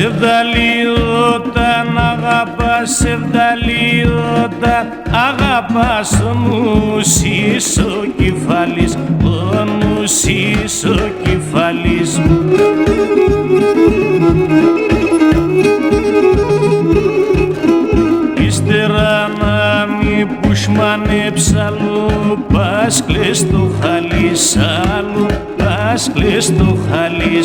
Σεβδαλή όταν αγαπάς, Σεβδαλή όταν αγαπάς, ο νους είσαι ο κεφαλής, ο νους είσαι ο κεφαλής. Ύστερα να μη πουσμανέψ' αλλού, πας κλαις το χαλί αλλού, πας κλαις το χαλί.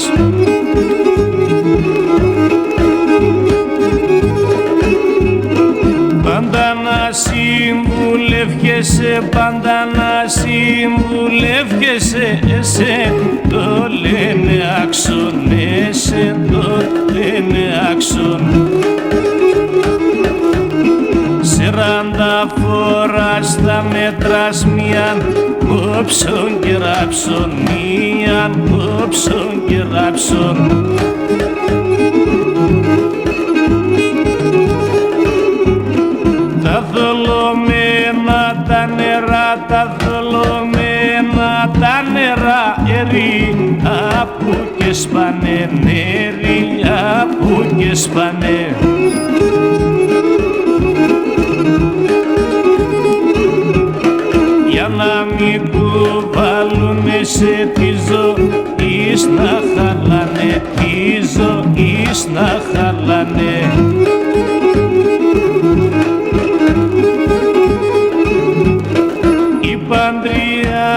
Πάντα να συμβουλεύκεσαι, πάντα να συμβουλεύκεσαι, εσέ το λένε άξον, εσέ το λένε άξον. 40 φοράς θα μέτρας μίαν, όψον και ράψον, μίαν, όψον και ράψον. Τα θολωμένα τα νερά, τα θολωμένα τα νερά, ερή, απού και σπανε, νερί, απού και σπανε. Για να μην κουβάλουνε σε τη ζωής να χαλάνε, τη ζωής να χαλάνε. Η παντρία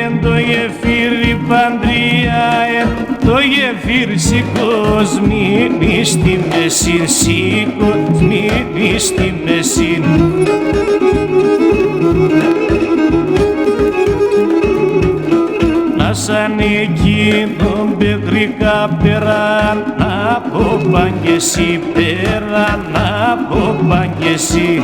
εν το γεφύρ, η παντρία εν το γεφύρ, σηκώς μείνει στη μέση, σηκώς μείνει στη μέση. Να σαν εκείνον πετρικά πέραν, από παν κι εσύ πέραν, από παν κι εσύ.